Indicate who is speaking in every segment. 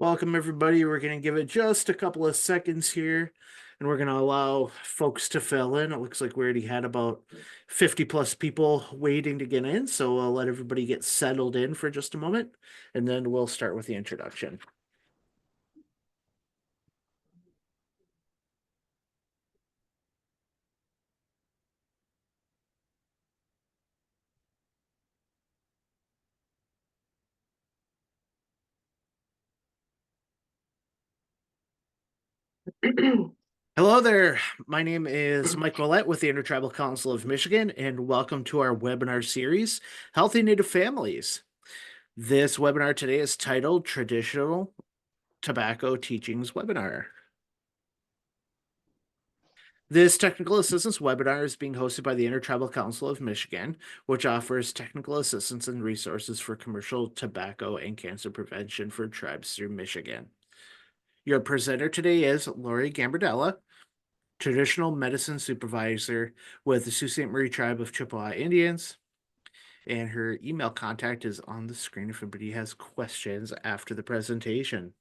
Speaker 1: Welcome, everybody. We're going to give it just a couple of seconds here, and we're going to allow folks to fill in. It looks like we already had about 50 plus people waiting to get in, so we'll let everybody get settled in for just a moment, and then we'll start with the introduction. Hello there. My name is Mike Willett with the Intertribal Council of Michigan, and welcome to our webinar series, Healthy Native Families. This webinar today is titled Traditional Tobacco Teachings Webinar. This technical assistance webinar is being hosted by the Intertribal Council of Michigan, which offers technical assistance and resources for commercial tobacco and cancer prevention for tribes through Michigan. Your presenter today is Lori Gambardella, Traditional Medicine Supervisor with the Sault Ste. Marie Tribe of Chippewa Indians, and her email contact is on the screen if anybody has questions after the presentation.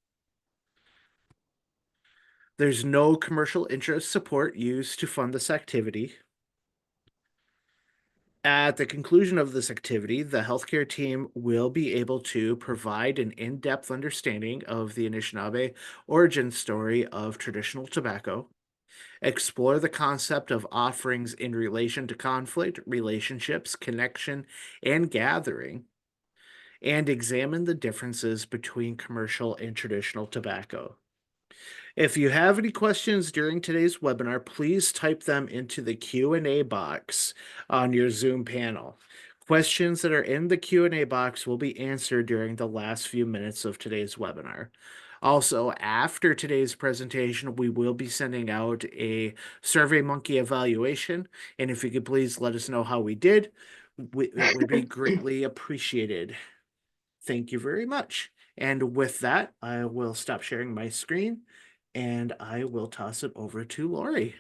Speaker 1: There's no commercial interest support used to fund this activity. At the conclusion of this activity, the healthcare team will be able to provide an in-depth understanding of the Anishinaabe origin story of traditional tobacco, explore the concept of offerings in relation to conflict, relationships, connection, and gathering, and examine the differences between commercial and traditional tobacco. If you have any questions during today's webinar, please type them into the Q&A box on your Zoom panel. Questions that are in the Q&A box will be answered during the last few minutes of today's webinar. Also, after today's presentation, we will be sending out a SurveyMonkey evaluation, and if you could please let us know how we did, it would be greatly appreciated. Thank you very much. And with that, I will stop sharing my screen and I will toss it over to Lori.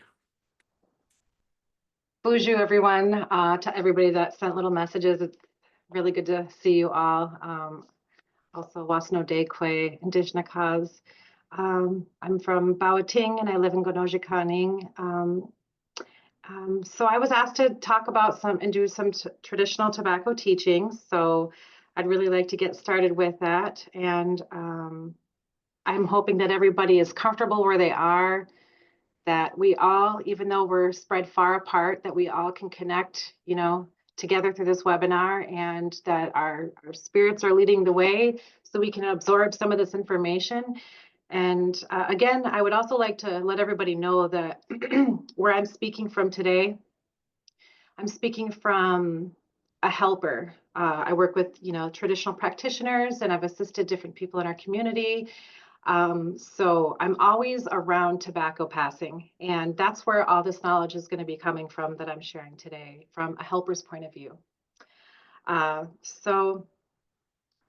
Speaker 2: Bonjour, everyone. To everybody that sent little messages, it's really good to see you all. Also, Wasno Dekwe, Indigenous cause. I'm from Bawating and I live in Gonoja-Kaning. So I was asked to talk about do some traditional tobacco teachings. So I'd really like to get started with that. And I'm hoping that everybody is comfortable where they are, that we all, even though we're spread far apart, that we all can connect, together through this webinar, and that our spirits are leading the way so we can absorb some of this information. And again, I would also like to let everybody know that where I'm speaking from today, I'm speaking from a helper. I work with, traditional practitioners, and I've assisted different people in our community. So I'm always around tobacco passing, and that's where all this knowledge is going to be coming from that I'm sharing today from a helper's point of view. So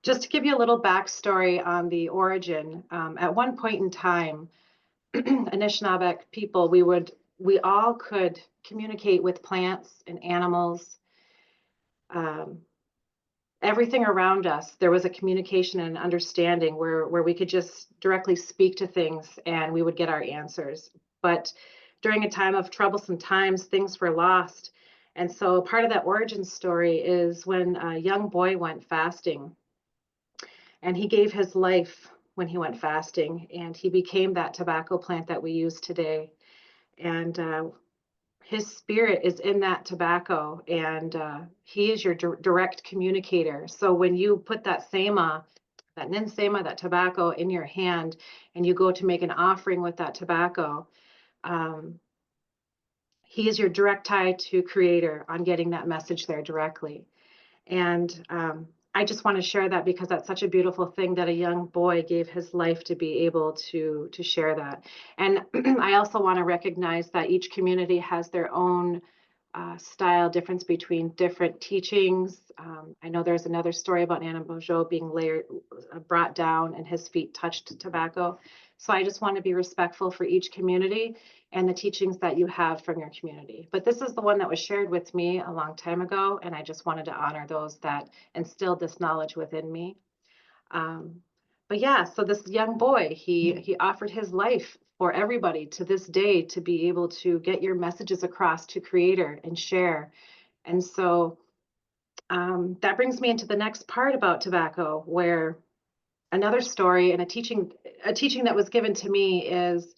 Speaker 2: just to give you a little backstory on the origin, at one point in time, Anishinaabe people, we all could communicate with plants and animals. Everything around us, there was a communication and understanding where we could just directly speak to things and we would get our answers. But during a time of troublesome times, things were lost. And so part of that origin story is when a young boy went fasting, and he gave his life when he went fasting, and he became that tobacco plant that we use today. And his spirit is in that tobacco, and he is your direct communicator. So when you put that sema, that ninsema, that tobacco in your hand, and you go to make an offering with that tobacco, he is your direct tie to Creator on getting that message there directly. And I just want to share that because that's such a beautiful thing that a young boy gave his life to be able to share that. And I also want to recognize that each community has their own style difference between different teachings. I know there's another story about Nana Bojo being brought down and his feet touched tobacco. So I just want to be respectful for each community and the teachings that you have from your community. But this is the one that was shared with me a long time ago, and I just wanted to honor those that instilled this knowledge within me. But yeah, so this young boy, he offered his life for everybody to this day to be able to get your messages across to creator and share. And so that brings me into the next part about tobacco, where another story and a teaching that was given to me is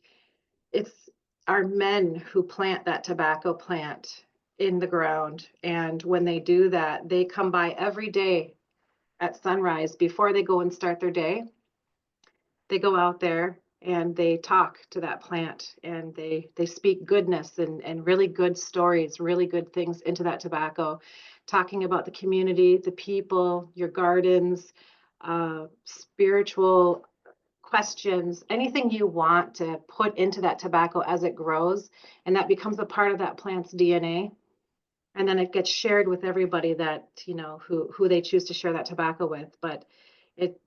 Speaker 2: it's our men who plant that tobacco plant in the ground. And when they do that, they come by every day at sunrise before they go and start their day. They go out there and they talk to that plant, and they speak goodness and really good stories, really good things into that tobacco, talking about the community, the people, your gardens, spiritual questions, anything you want to put into that tobacco as it grows, and that becomes a part of that plant's DNA. And then it gets shared with everybody that, who they choose to share that tobacco with. But it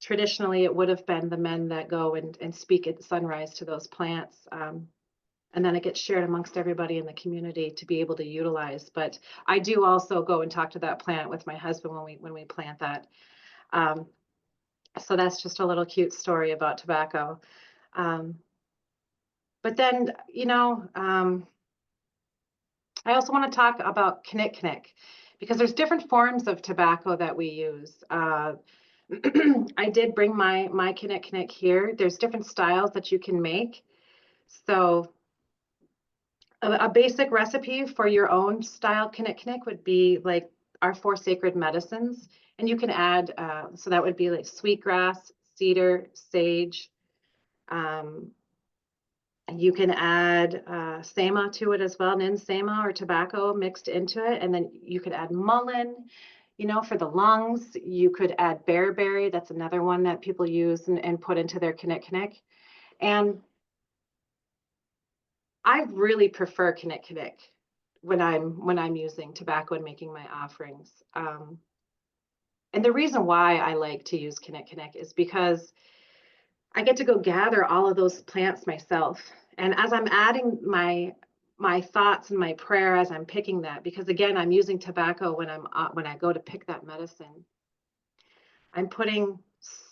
Speaker 2: traditionally it would have been the men that go and speak at sunrise to those plants. And then it gets shared amongst everybody in the community to be able to utilize. But I do also go and talk to that plant with my husband when we plant that. Um, so that's just a little cute story about tobacco. Um, but then, I also want to talk about kinnick, because there's different forms of tobacco that we use. I did bring my kinnick here. There's different styles that you can make. So a basic recipe for your own style kinnick would be like our four sacred medicines, and you can add. So that would be like sweetgrass, cedar, sage. Um, you can add sema to it as well, nin sema or tobacco mixed into it, and then you could add mullein. For the lungs, you could add bearberry. That's another one that people use and put into their kinnick. And I really prefer kinnick when I'm using tobacco and making my offerings. And the reason why I like to use kinnick is because I get to go gather all of those plants myself. And as I'm adding my thoughts and my prayer as I'm picking that, because again, I'm using tobacco when I go to pick that medicine. I'm putting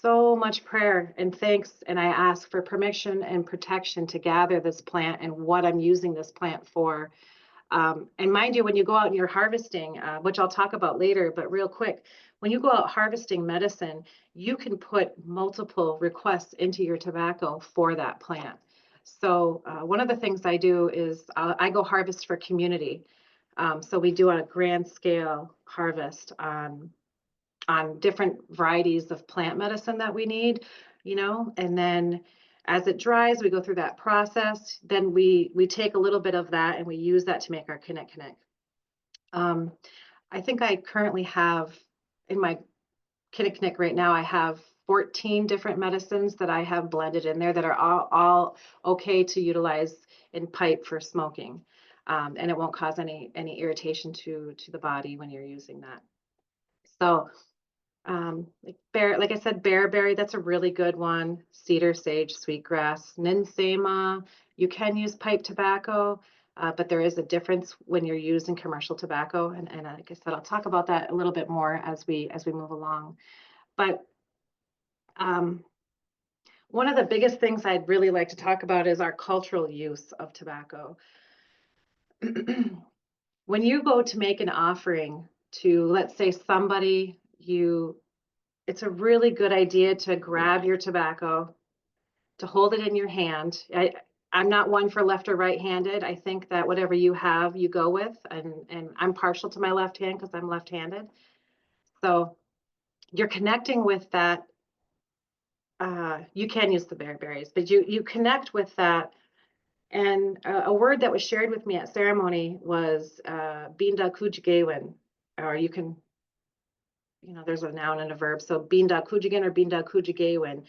Speaker 2: so much prayer and thanks, and I ask for permission and protection to gather this plant and what I'm using this plant for. And mind you, when you go out and you're harvesting, which I'll talk about later, but real quick, when you go out harvesting medicine, you can put multiple requests into your tobacco for that plant. So one of the things I do is I go harvest for community. So we do a grand scale harvest on different varieties of plant medicine that we need, and then as it dries, we go through that process. Then we take a little bit of that and we use that to make our kinnick. I think I currently have in my kinnick right now, I have 14 different medicines that I have blended in there that are all okay to utilize in pipe for smoking. And it won't cause any irritation to the body when you're using that. So like I said, bearberry, that's a really good one. Cedar, sage, sweetgrass, ninsema. You can use pipe tobacco, but there is a difference when you're using commercial tobacco. And like I said, I'll talk about that a little bit more as we move along. But one of the biggest things I'd really like to talk about is our cultural use of tobacco. When you go to make an offering to, let's say, somebody it's a really good idea to grab your tobacco, to hold it in your hand. I'm not one for left or right-handed. I think that whatever you have, you go with. And I'm partial to my left hand because I'm left-handed. So you're connecting with that. You can use the bearberries, but you connect with that. And a word that was shared with me at ceremony was binda kujigewin, or you can, there's a noun and a verb. So binda kujigin or binda kujigewin.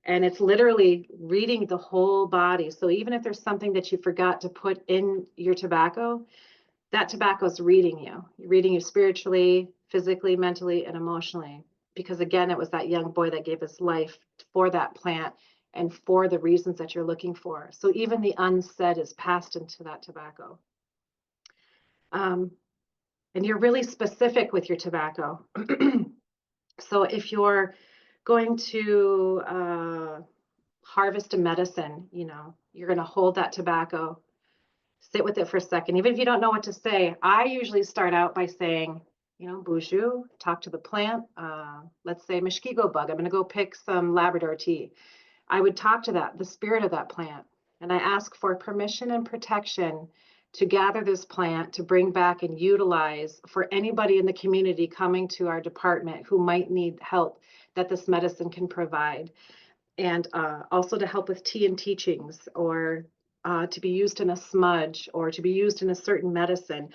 Speaker 2: And it's literally reading the whole body. So even if there's something that you forgot to put in your tobacco, that tobacco is reading you spiritually, physically, mentally, and emotionally. Because again, it was that young boy that gave his life for that plant and for the reasons that you're looking for. So even the unsaid is passed into that tobacco. And you're really specific with your tobacco. So if you're going to harvest a medicine, you're going to hold that tobacco, sit with it for a second. Even if you don't know what to say, I usually start out by saying, bonjour, talk to the plant. Let's say Mushkigo bug. I'm going to go pick some Labrador tea. I would talk to the spirit of that plant, and I ask for permission and protection to gather this plant to bring back and utilize for anybody in the community coming to our department who might need help that this medicine can provide. And also to help with tea and teachings, or to be used in a smudge, or to be used in a certain medicine.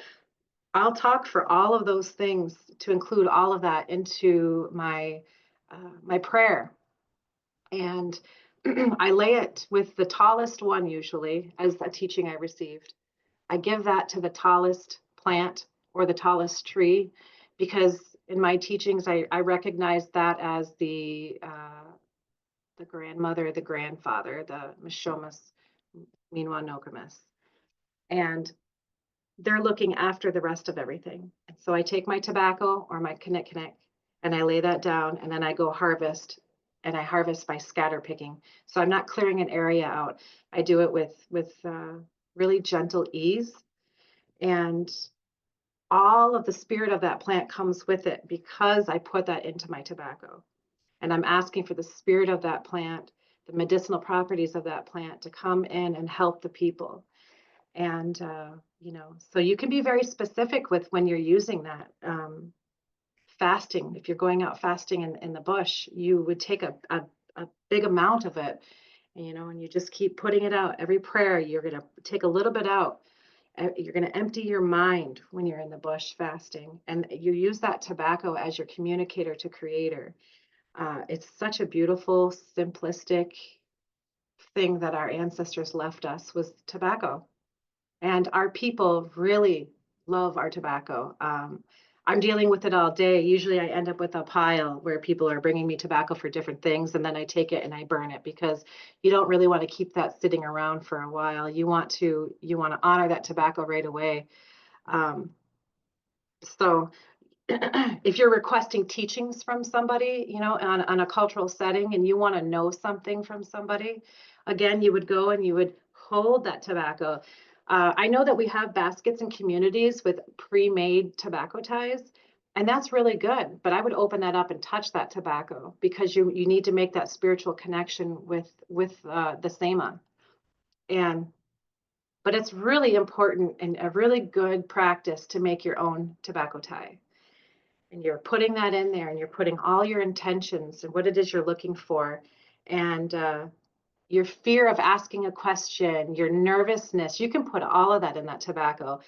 Speaker 2: I'll talk for all of those things to include all of that into my prayer. And I lay it with the tallest one, usually, as a teaching I received. I give that to the tallest plant or the tallest tree, because in my teachings, I recognize that as the grandmother, the grandfather, the Mishomis, Minwanokamis. And they're looking after the rest of everything. And so I take my tobacco or my kinnick and I lay that down, and then I go harvest, and I harvest by scatter picking. So I'm not clearing an area out. I do it with really gentle ease, and all of the spirit of that plant comes with it because I put that into my tobacco. And I'm asking for the spirit of that plant, the medicinal properties of that plant to come in and help the people. And, so you can be very specific with when you're using that. Fasting, if you're going out fasting in the bush, you would take a big amount of it, and you just keep putting it out. Every prayer, you're going to take a little bit out. You're going to empty your mind when you're in the bush fasting. And you use that tobacco as your communicator to Creator. It's such a beautiful, simplistic thing that our ancestors left us, was tobacco. And our people really love our tobacco. I'm dealing with it all day. Usually I end up with a pile where people are bringing me tobacco for different things, and then I take it and I burn it, because you don't really want to keep that sitting around for a while. You want to honor that tobacco right away. So if you're requesting teachings from somebody, on a cultural setting, and you want to know something from somebody, again, you would go and you would hold that tobacco. I know that we have baskets in communities with pre-made tobacco ties, and that's really good. But I would open that up and touch that tobacco, because you need to make that spiritual connection with the Sema. But it's really important and a really good practice to make your own tobacco tie. And you're putting that in there, and you're putting all your intentions and what it is you're looking for, and your fear of asking a question, your nervousness, you can put all of that in that tobacco.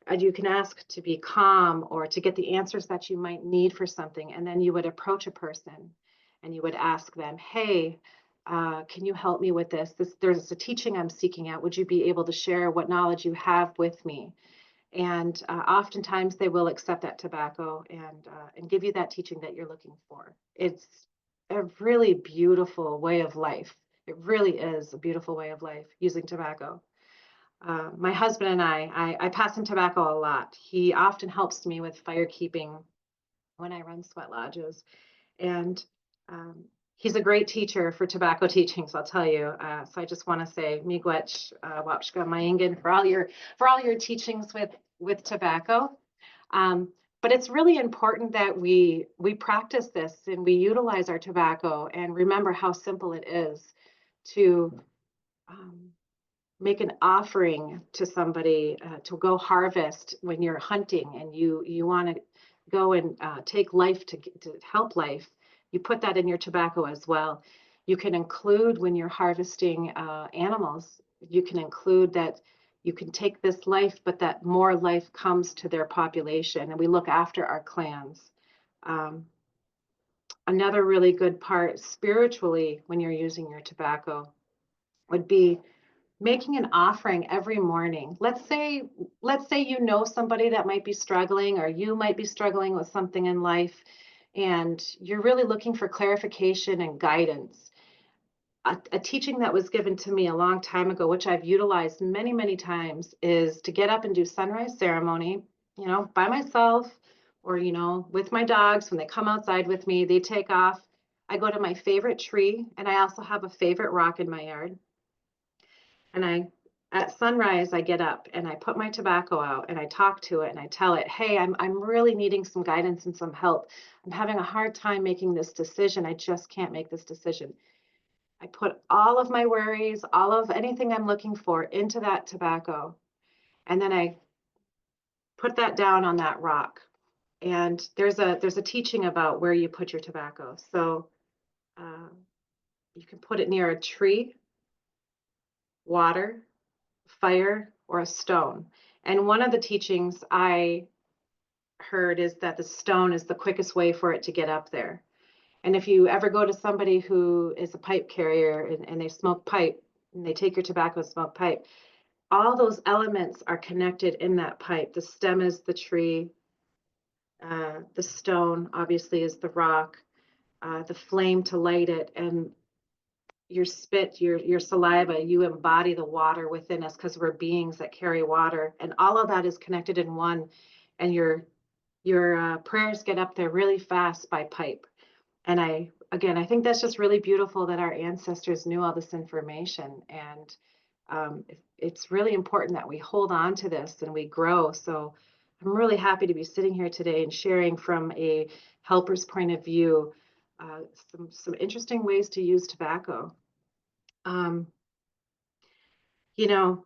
Speaker 2: And you can ask to be calm or to get the answers that you might need for something. And then you would approach a person and you would ask them, hey, can you help me with this? There's a teaching I'm seeking out. Would you be able to share what knowledge you have with me? And oftentimes they will accept that tobacco and give you that teaching that you're looking for. It's a really beautiful way of life. It really is a beautiful way of life, using tobacco. My husband and I pass him tobacco a lot. He often helps me with fire keeping when I run sweat lodges. And he's a great teacher for tobacco teachings, I'll tell you. So I just want to say miigwech wapshka maingen for all your teachings with tobacco. But it's really important that we practice this and we utilize our tobacco, and remember how simple it is to make an offering to somebody, to go harvest when you're hunting and you want to go and take life to help life. You put that in your tobacco as well. You can include, when you're harvesting animals, you can include that you can take this life, but that more life comes to their population, and we look after our clans. Another really good part spiritually when you're using your tobacco would be making an offering every morning. Let's say somebody that might be struggling, or you might be struggling with something in life, and you're really looking for clarification and guidance. A teaching that was given to me a long time ago, which I've utilized many, many times, is to get up and do sunrise ceremony, by myself, or, with my dogs. When they come outside with me, they take off I go to my favorite tree, and I also have a favorite rock in my yard. And at sunrise, I get up and I put my tobacco out and I talk to it and I tell it, hey, I'm really needing some guidance and some help. I'm having a hard time making this decision. I just can't make this decision. I put all of my worries, all of anything I'm looking for into that tobacco. And then I put that down on that rock. And there's a teaching about where you put your tobacco. So uh, you can put it near a tree, water, fire, or a stone. And one of the teachings I heard is that the stone is the quickest way for it to get up there. And if you ever go to somebody who is a pipe carrier and they smoke pipe and they take your tobacco and smoke pipe, all those elements are connected in that pipe. The stem is the tree, the stone obviously is the rock, the flame to light it, and your spit, your saliva, you embody the water within us because we're beings that carry water, and all of that is connected in one. And your prayers get up there really fast by pipe. And I think that's just really beautiful that our ancestors knew all this information. And it's really important that we hold on to this and we grow. So I'm really happy to be sitting here today and sharing from a helper's point of view uh, some interesting ways to use tobacco. Um, you know,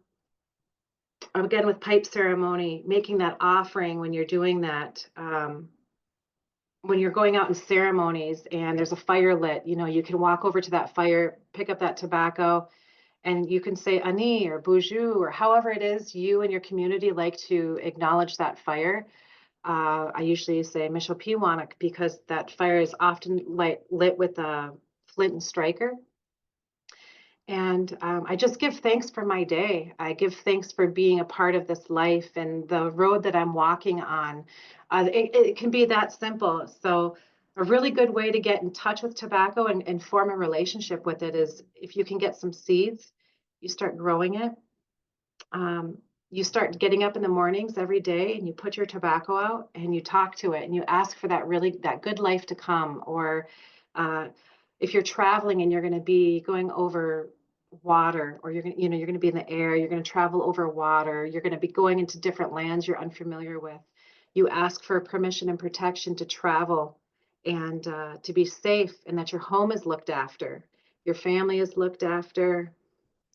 Speaker 2: again, with pipe ceremony, making that offering when you're doing that, when you're going out in ceremonies and there's a fire lit, you can walk over to that fire, pick up that tobacco, and you can say Ani or Buju or however it is you and your community like to acknowledge that fire. I usually say Mishopiwanak because that fire is often lit with a flint and striker. And I just give thanks for my day. I give thanks for being a part of this life and the road that I'm walking on. It can be that simple. So, a really good way to get in touch with tobacco and form a relationship with it is if you can get some seeds, you start growing it. Um, you start getting up in the mornings every day and you put your tobacco out and you talk to it and you ask for that good life to come. Or uh, if you're traveling and you're going to be going over water, or you're going to be in the air, you're going to travel over water, you're going to be going into different lands you're unfamiliar with, you ask for permission and protection to travel and to be safe, and that your home is looked after, your family is looked after,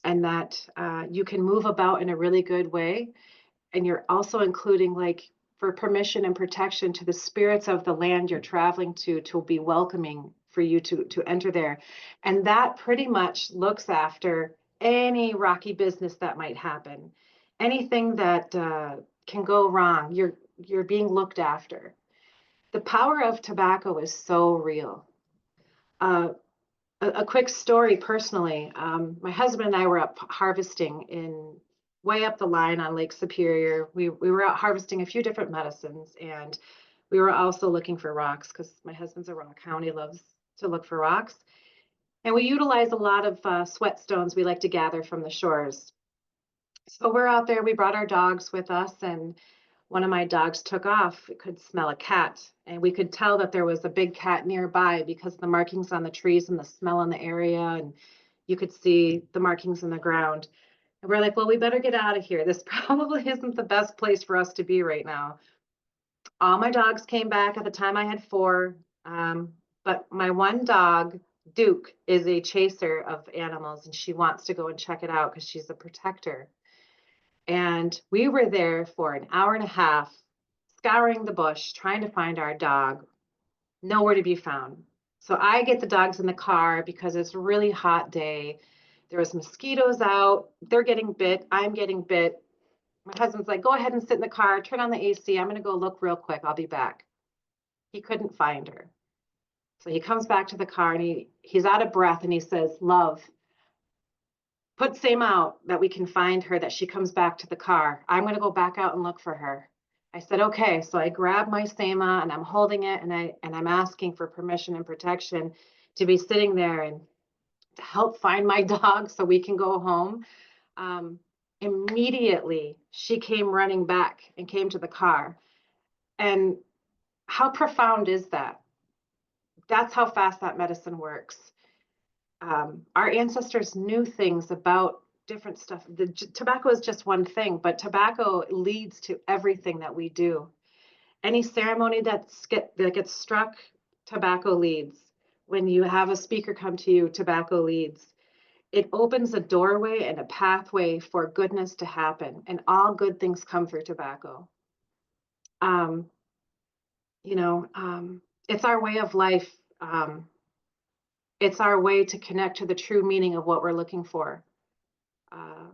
Speaker 2: and that you can move about in a really good way. And you're also including, like, for permission and protection to the spirits of the land you're traveling to be welcoming for you to enter there. And that pretty much looks after any rocky business that might happen, anything that can go wrong. You're being looked after. The power of tobacco is so real. Uh, a quick story personally. My husband and I were up harvesting in way up the line on Lake Superior. We were out harvesting a few different medicines, and we were also looking for rocks because my husband's a rock hound. He loves to look for rocks. And we utilize a lot of sweat stones we like to gather from the shores. So we're out there, we brought our dogs with us, and one of my dogs took off. It could smell a cat, and we could tell that there was a big cat nearby because of the markings on the trees and the smell in the area, and you could see the markings in the ground. And we're like, well, we better get out of here. This probably isn't the best place for us to be right now. All my dogs came back. At the time I had four, but my one dog, Duke, is a chaser of animals, and she wants to go and check it out because she's a protector. And we were there for an hour and a half, scouring the bush, trying to find our dog, nowhere to be found. So I get the dogs in the car because it's a really hot day. There was mosquitoes out. They're getting bit. I'm getting bit. My husband's like, go ahead and sit in the car, turn on the AC. I'm going to go look real quick. I'll be back. He couldn't find her. So he comes back to the car and he's out of breath and he says, love, put Sam out that we can find her, that she comes back to the car. I'm going to go back out and look for her. I said, okay. So I grab my Sama and I'm holding it and I'm asking for permission and protection to be sitting there and to help find my dog so we can go home. Immediately she came running back and came to the car. And how profound is that? that's how fast that medicine works. Our ancestors knew things about different stuff. Tobacco is just one thing, but tobacco leads to everything that we do. Any ceremony that gets struck, tobacco leads. When you have a speaker come to you, tobacco leads. It opens a doorway and a pathway for goodness to happen, and all good things come through tobacco. Um, you know, it's our way of life. It's our way to connect to the true meaning of what we're looking for. Uh,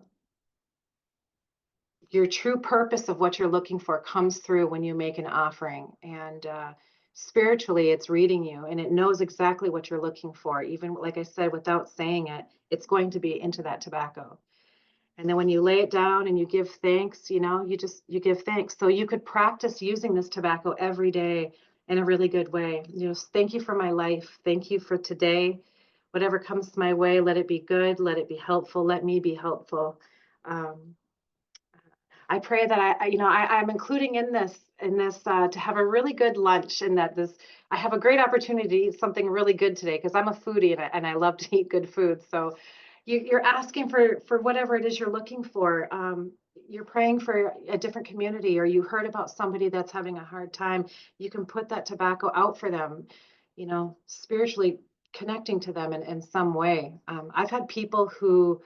Speaker 2: your true purpose of what you're looking for comes through when you make an offering. And spiritually, it's reading you and it knows exactly what you're looking for. Even like I said, without saying it, it's going to be into that tobacco. And then when you lay it down and you give thanks, you give thanks. So you could practice using this tobacco every day in a really good way. Thank you for my life. Thank you for today. Whatever comes my way, let it be good. Let it be helpful. Let me be helpful. Um, I pray that I'm including in this to have a really good lunch, and that I have a great opportunity to eat something really good today because I'm a foodie and I love to eat good food. So you're asking for whatever it is you're looking for. You're praying for a different community, or you heard about somebody that's having a hard time. You can put that tobacco out for them, spiritually connecting to them in some way. I've had people who,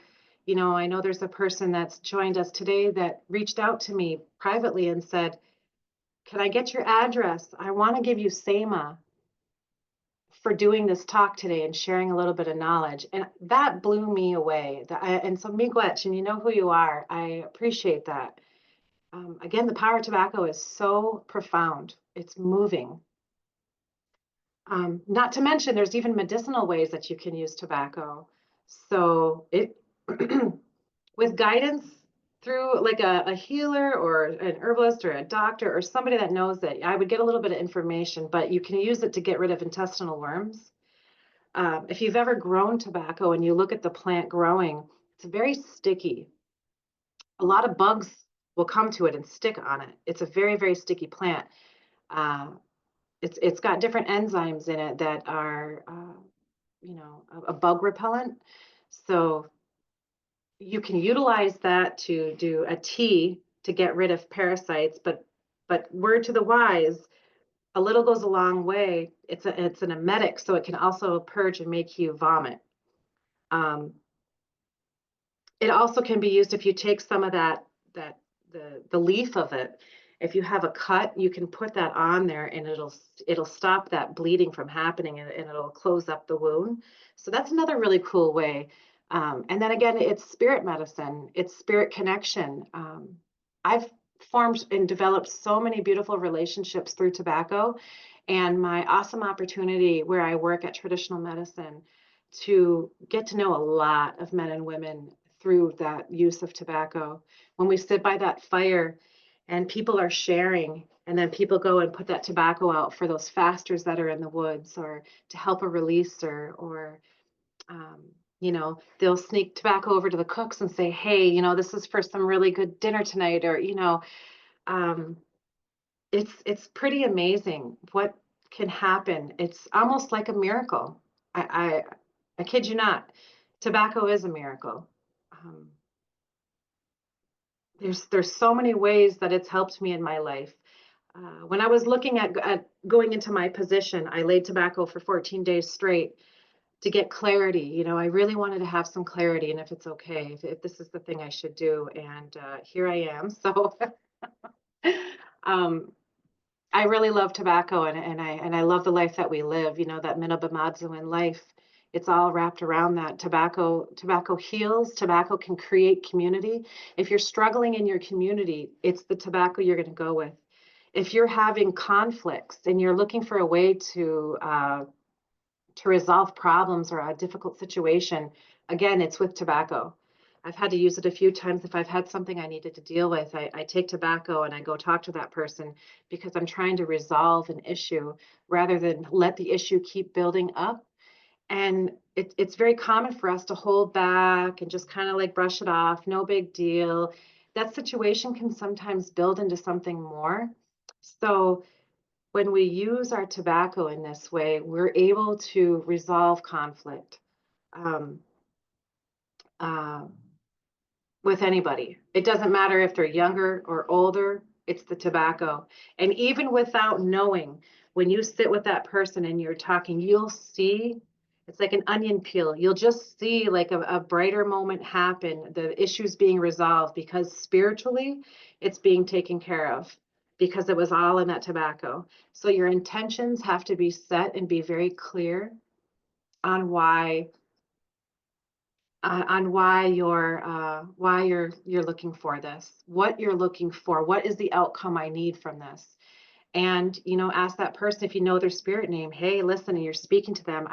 Speaker 2: I know there's a person that's joined us today that reached out to me privately and said, "Can I get your address? I want to give you SEMA for doing this talk today and sharing a little bit of knowledge." And that blew me away. And so, Miigwech, and you know who you are, I appreciate that. Again, the power of tobacco is so profound. It's moving. Not to mention, there's even medicinal ways that you can use tobacco. So it, with guidance through like a healer or an herbalist or a doctor or somebody that knows it, I would get a little bit of information, but you can use it to get rid of intestinal worms. If you've ever grown tobacco and you look at the plant growing, it's very sticky. A lot of bugs will come to it and stick on it. It's a very, very sticky plant. Uh, it's got different enzymes in it that are, a bug repellent. So you can utilize that to do a tea to get rid of parasites. But word to the wise, a little goes a long way. It's an emetic, so it can also purge and make you vomit. Um, it also can be used if you take some of that the leaf of it. If you have a cut, you can put that on there and it'll stop that bleeding from happening, and it'll close up the wound. So that's another really cool way. And then again, it's spirit medicine, it's spirit connection. I've formed and developed so many beautiful relationships through tobacco, and my awesome opportunity where I work at traditional medicine to get to know a lot of men and women through that use of tobacco. When we sit by that fire and people are sharing, and then people go and put that tobacco out for those fasters that are in the woods, or to help a releaser, or they'll sneak tobacco over to the cooks and say, "Hey, this is for some really good dinner tonight," or um, it's pretty amazing what can happen. It's almost like a miracle. I kid you not. Tobacco is a miracle. Um, there's so many ways that it's helped me in my life. When I was looking at going into my position, I laid tobacco for 14 days straight to get clarity. I really wanted to have some clarity, and if it's okay, if this is the thing I should do. And here I am. So um, I really love tobacco, and I love the life that we live. That Minabamadzo life. It's all wrapped around that. Tobacco heals. Tobacco can create community. If you're struggling in your community, it's the tobacco you're going to go with. If you're having conflicts and you're looking for a way to resolve problems or a difficult situation, again, it's with tobacco. I've had to use it a few times. If I've had something I needed to deal with, I take tobacco and I go talk to that person because I'm trying to resolve an issue rather than let the issue keep building up. And it's very common for us to hold back and just kind of like brush it off, no big deal. That situation can sometimes build into something more. So when we use our tobacco in this way, we're able to resolve conflict. Um, uh, with anybody. It doesn't matter if they're younger or older, it's the tobacco. And even without knowing, when you sit with that person and you're talking, you'll see it's like an onion peel. You'll just see like a brighter moment happen, the issues being resolved because spiritually it's being taken care of because it was all in that tobacco. So your intentions have to be set and be very clear on why you're looking for this, what you're looking for, what is the outcome I need from this. And ask that person if you know their spirit name. Hey, listen, and you're speaking to them.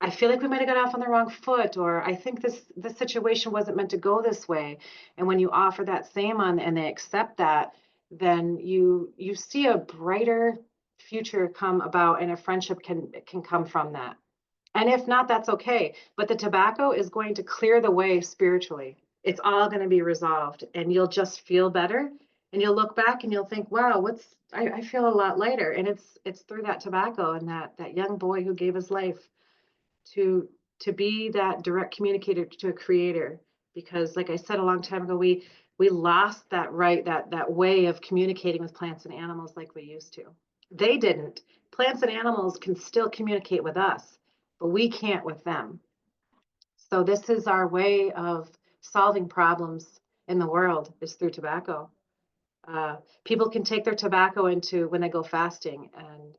Speaker 2: I feel like we might have got off on the wrong foot, or I think this situation wasn't meant to go this way. And when you offer that same on and they accept that, then you see a brighter future come about, and a friendship can come from that. And if not, that's okay. But the tobacco is going to clear the way spiritually. It's all going to be resolved, and you'll just feel better. And you'll look back and you'll think, wow, I feel a lot lighter. And it's through that tobacco and that young boy who gave his life to be that direct communicator to a creator. Because like I said a long time ago, we lost that right, that way of communicating with plants and animals like we used to. They didn't. Plants and animals can still communicate with us, but we can't with them. So this is our way of solving problems in the world, is through tobacco. People can take their tobacco into when they go fasting, and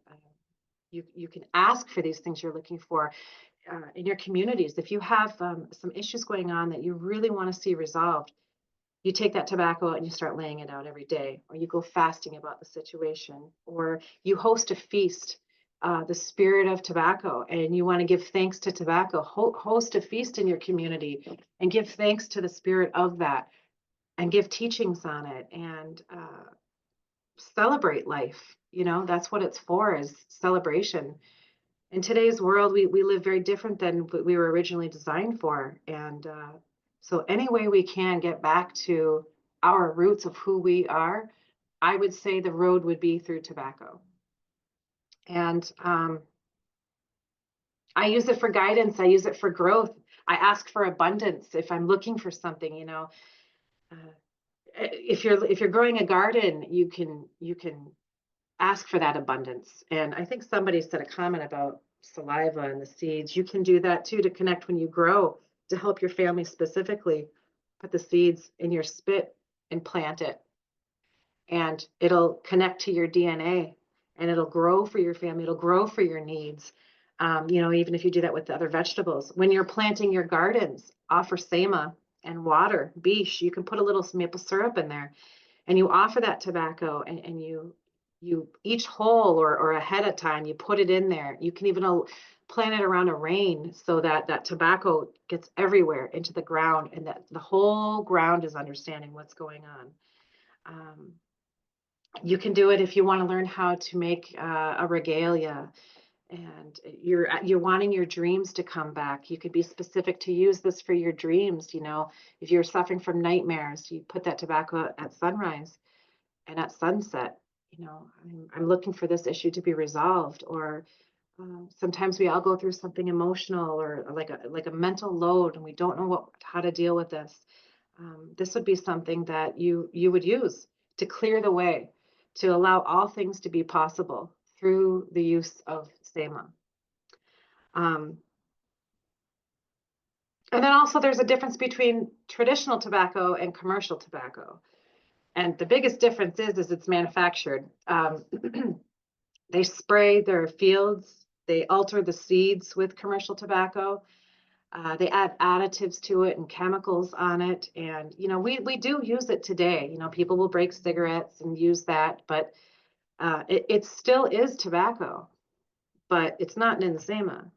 Speaker 2: you can ask for these things you're looking for in your communities. If you have some issues going on that you really want to see resolved, you take that tobacco and you start laying it out every day, or you go fasting about the situation, or you host a feast, the spirit of tobacco, and you want to give thanks to tobacco. Host a feast in your community and give thanks to the spirit of that, and give teachings on it, and celebrate life. That's what it's for, is celebration. In today's world, we live very different than what we were originally designed for. And so any way we can get back to our roots of who we are, I would say the road would be through tobacco. And I use it for guidance. I use it for growth. I ask for abundance if I'm looking for something. If you're growing a garden, you can ask for that abundance. And I think somebody said a comment about saliva and the seeds. You can do that too, to connect when you grow, to help your family specifically. Put the seeds in your spit and plant it, and it'll connect to your DNA, and it'll grow for your family. It'll grow for your needs. Even if you do that with the other vegetables, when you're planting your gardens, offer sema and water, bish. You can put a little maple syrup in there, and you offer that tobacco, and you each hole or ahead of time you put it in there. You can even plant it around a rain, so that tobacco gets everywhere into the ground, and that the whole ground is understanding what's going on. You can do it if you want to learn how to make a regalia, and you're wanting your dreams to come back. You could be specific to use this for your dreams. If you're suffering from nightmares, you put that tobacco at sunrise and at sunset. I'm looking for this issue to be resolved. Or sometimes we all go through something emotional, or like a mental load, and we don't know how to deal with this. This would be something that you would use to clear the way, to allow all things to be possible through the use of SEMA. And then also there's a difference between traditional tobacco and commercial tobacco. And the biggest difference is it's manufactured. They spray their fields, they alter the seeds with commercial tobacco. They add additives to it and chemicals on it. And, we do use it today. People will break cigarettes and use that, but it still is tobacco, but it's not in the SEMA,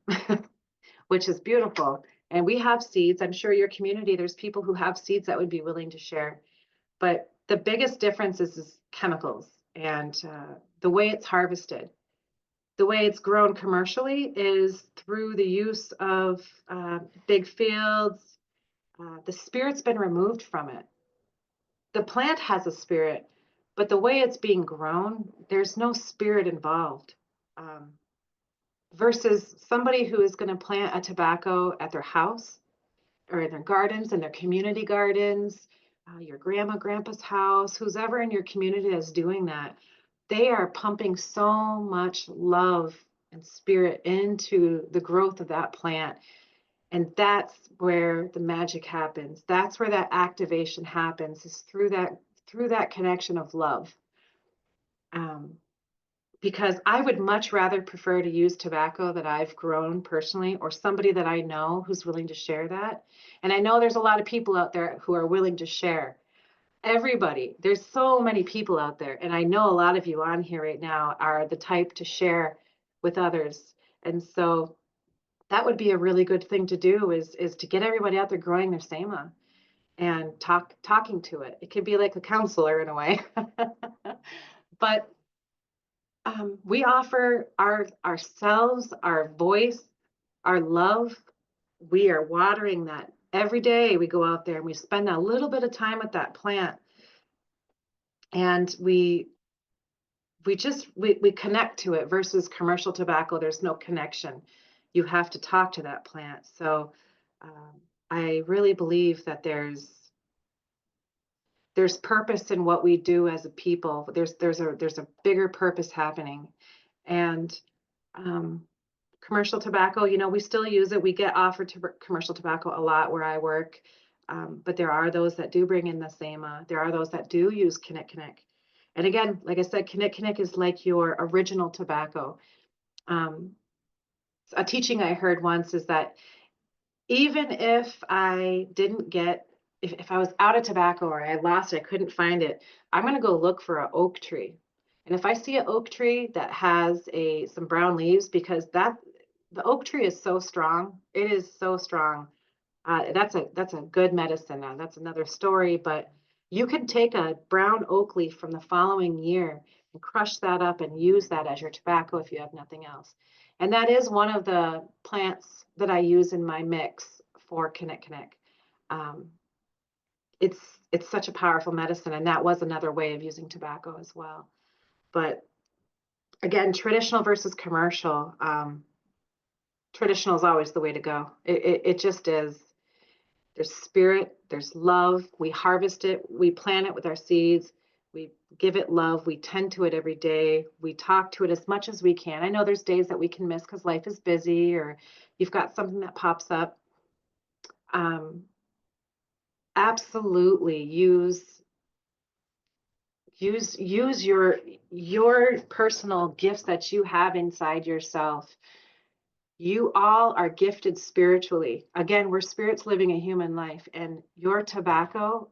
Speaker 2: which is beautiful. And we have seeds. I'm sure your community, there's people who have seeds that would be willing to share. But the biggest difference is chemicals and the way it's harvested. The way it's grown commercially is through the use of big fields. The spirit's been removed from it. The plant has a spirit, but the way it's being grown, there's no spirit involved. Um, versus somebody who is going to plant a tobacco at their house or in their gardens, in their community gardens, your grandma, grandpa's house, who's ever in your community that's doing that, they are pumping so much love and spirit into the growth of that plant. And that's where the magic happens. That's where that activation happens, is through that connection of love. Um, because I would much rather prefer to use tobacco that I've grown personally, or somebody that I know who's willing to share that. And I know there's a lot of people out there who are willing to share. Everybody, there's so many people out there. And I know a lot of you on here right now are the type to share with others. And so that would be a really good thing to do, is to get everybody out there growing their SEMA and talking to it. It could be like a counselor in a way. But we offer ourselves, our voice, our love. We are watering that every day. We go out there and we spend a little bit of time with that plant, and we connect to it. Versus commercial tobacco, there's no connection. You have to talk to that plant. So I really believe that there's purpose in what we do as a people. There's a bigger purpose happening. And commercial tobacco, we still use it. We get offered to commercial tobacco a lot where I work. But there are those that do bring in the SEMA. There are those that do use Kinnick. And again, like I said, Kinnick is like your original tobacco. A teaching I heard once is that even if I didn't get, if I was out of tobacco or I lost it, I couldn't find it, I'm going to go look for an oak tree. And if I see an oak tree that has some brown leaves, because the oak tree is so strong, it is so strong. That's a good medicine. That's another story, but you can take a brown oak leaf from the following year and crush that up and use that as your tobacco if you have nothing else. And that is one of the plants that I use in my mix for Kinnick. Um, it's it's such a powerful medicine, and that was another way of using tobacco as well. But again, traditional versus commercial. Traditional is always the way to go. It just is. There's spirit, there's love. We harvest it, we plant it with our seeds, we give it love, we tend to it every day, we talk to it as much as we can. I know there's days that we can miss because life is busy or you've got something that pops up. Absolutely use your personal gifts that you have inside yourself. You all are gifted spiritually. Again, we're spirits living a human life, and your tobacco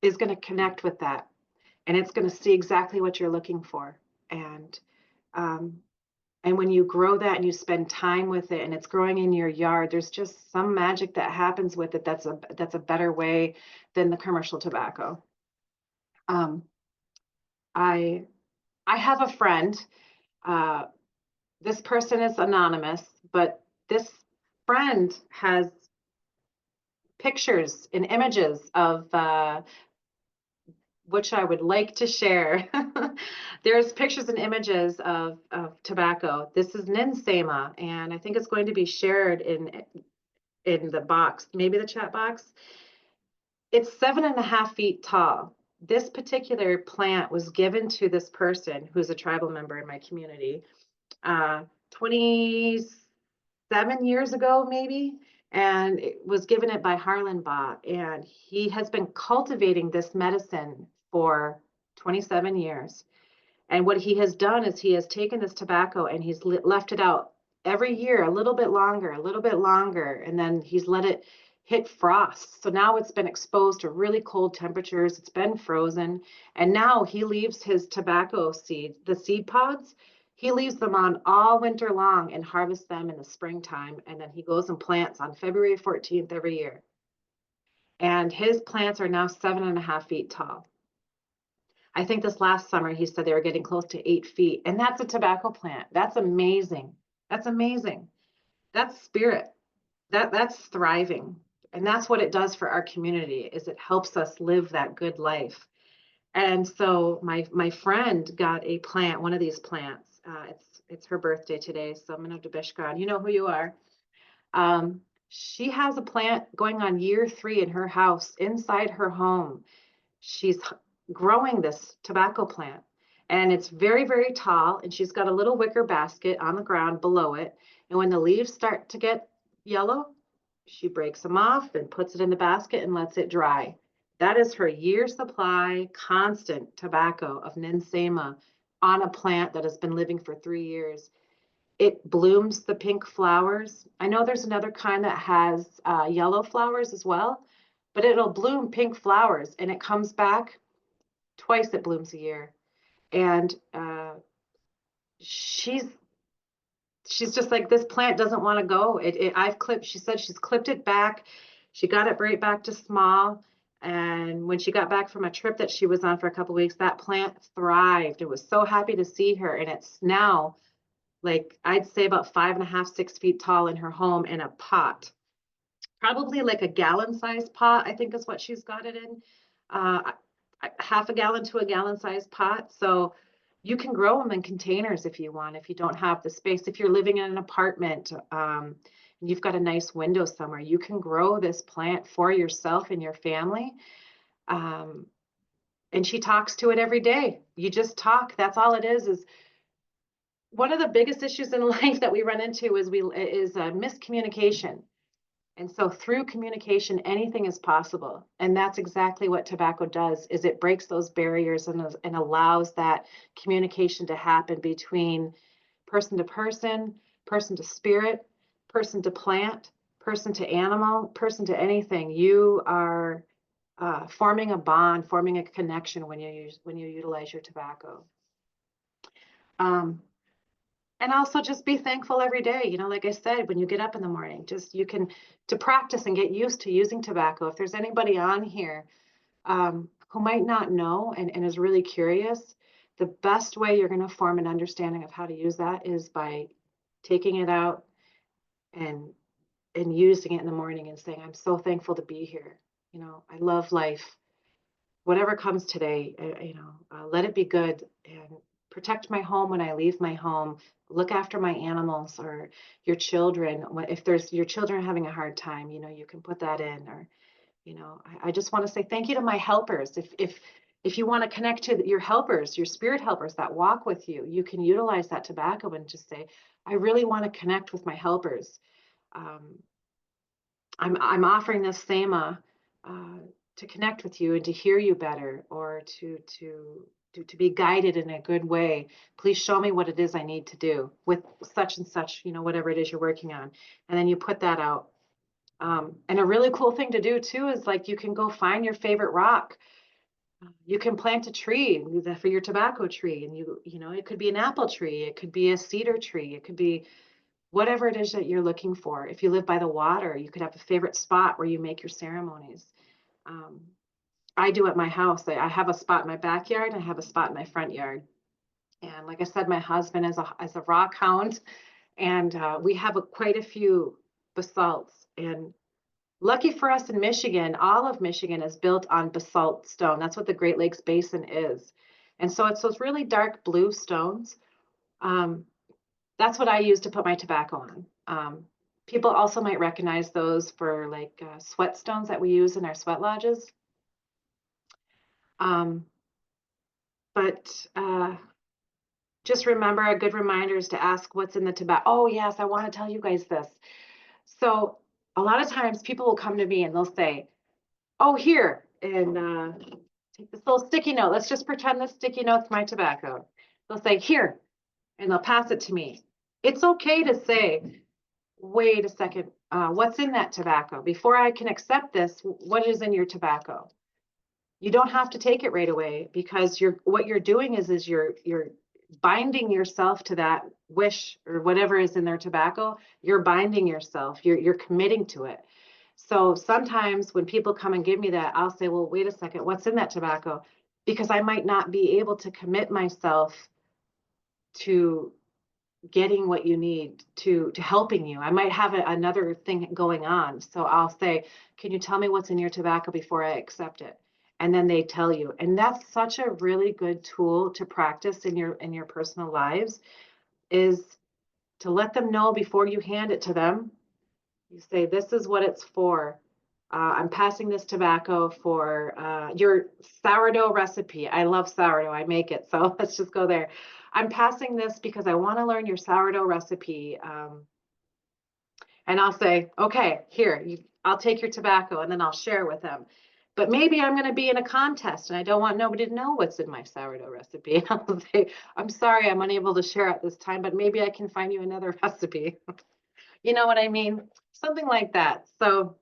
Speaker 2: is going to connect with that, and it's going to see exactly what you're looking for. And um, and when you grow that and you spend time with it, and it's growing in your yard, there's just some magic that happens with it. That's a better way than the commercial tobacco. Um, I I have a friend. Uh, this person is anonymous, but this friend has pictures and images of which I would like to share. There's pictures and images of tobacco. This is NinSEMA, and I think it's going to be shared in the box, maybe the chat box. It's 7.5 feet tall. This particular plant was given to this person who's a tribal member in my community 27 years ago, maybe, and it was given it by Harlan Baugh. And he has been cultivating this medicine for 27 years. And what he has done is he has taken this tobacco and he's left it out every year a little bit longer, and then he's let it hit frost. So now it's been exposed to really cold temperatures, it's been frozen, and now he leaves his tobacco seeds, the seed pods, he leaves them on all winter long and harvests them in the springtime, and then he goes and plants on February 14th every year. And his plants are now 7.5 feet tall. I think this last summer he said they were getting close to 8 feet, and that's a tobacco plant. That's amazing. That's amazing. That's spirit. That's thriving, and that's what it does for our community. Is it helps us live that good life. And so my friend got a plant, one of these plants. It's her birthday today, so I'm gonna have to Bishkan. You know who you are. Um, she has a plant going on year 3 in her house inside her home. She's growing this tobacco plant, and it's very, very tall, and she's got a little wicker basket on the ground below it. And when the leaves start to get yellow, she breaks them off and puts it in the basket and lets it dry. That is her year supply, constant tobacco of Ninsema on a plant that has been living for 3 years. It blooms the pink flowers. I know there's another kind that has yellow flowers as well, but it'll bloom pink flowers, and it comes back twice. It blooms a year. And she's she's just like, this plant doesn't want to go. I've clipped, she said she's clipped it back. She got it right back to small. And when she got back from a trip that she was on for a couple of weeks, that plant thrived. It was so happy to see her. And it's now, like, I'd say about 5.5, 6 feet tall in her home in a pot, probably like a gallon size pot, I think is what she's got it in. Uh, half a gallon to a gallon size pot. So you can grow them in containers if you want, if you don't have the space. If you're living in an apartment, and you've got a nice window somewhere, you can grow this plant for yourself and your family. Um, and she talks to it every day. You just talk. That's all it is one of the biggest issues in life that we run into is miscommunication. And so through communication, anything is possible. And that's exactly what tobacco does, is it breaks those barriers and allows that communication to happen between person to spirit, person to plant, person to animal, person to anything. You are forming a bond, forming a connection when you utilize your tobacco. Um, and also just be thankful every day. Like I said, when you get up in the morning, just you can to practice and get used to using tobacco. If there's anybody on here who might not know and is really curious, the best way you're going to form an understanding of how to use that is by taking it out and using it in the morning and saying, I'm so thankful to be here. I love life. Whatever comes today, let it be good, and protect my home when I leave my home. Look after my animals or your children. If there's your children having a hard time, you can put that in. Or, I just want to say thank you to my helpers. If you want to connect to your helpers, your spirit helpers that walk with you, you can utilize that tobacco and just say, I really want to connect with my helpers. Um, I'm offering this Thema to connect with you and to hear you better, or to be guided in a good way. Please show me what it is I need to do with such and such, whatever it is you're working on. And then you put that out. And a really cool thing to do too is, like, you can go find your favorite rock. You can plant a tree for your tobacco tree, and it could be an apple tree, it could be a cedar tree, it could be whatever it is that you're looking for. If you live by the water, you could have a favorite spot where you make your ceremonies. Um, I do at my house. I have a spot in my backyard, and I have a spot in my front yard. And like I said, my husband is a rock hound, and we have quite a few basalts. And lucky for us in Michigan, all of Michigan is built on basalt stone. That's what the Great Lakes Basin is. And so it's those really dark blue stones. Um, that's what I use to put my tobacco on. People also might recognize those for, like, sweat stones that we use in our sweat lodges. Um, but just remember, a good reminder is to ask what's in the tobacco. Oh, yes, I want to tell you guys this. So a lot of times people will come to me and they'll say, oh, here, and take this little sticky note. Let's just pretend this sticky note's my tobacco. They'll say, here, and they'll pass it to me. It's okay to say, wait a second, what's in that tobacco? Before I can accept this, what is in your tobacco? You don't have to take it right away, because what you're doing is you're binding yourself to that wish or whatever is in their tobacco. You're binding yourself. You're committing to it. So sometimes when people come and give me that, I'll say, well, wait a second, what's in that tobacco? Because I might not be able to commit myself to getting what you need, to helping you. I might have another thing going on. So I'll say, can you tell me what's in your tobacco before I accept it? and then they tell you. And that's such a really good tool to practice in your personal lives, is to let them know before you hand it to them. You say, this is what it's for. I'm passing this tobacco for your sourdough recipe. I love sourdough. I make it. So let's just go there. I'm passing this because I want to learn your sourdough recipe. And I'll say, okay, here, I'll take your tobacco, and then I'll share with them. But maybe I'm going to be in a contest and I don't want nobody to know what's in my sourdough recipe. I'll say, I'm sorry, I'm unable to share at this time, but maybe I can find you another recipe. You know what I mean? Something like that. So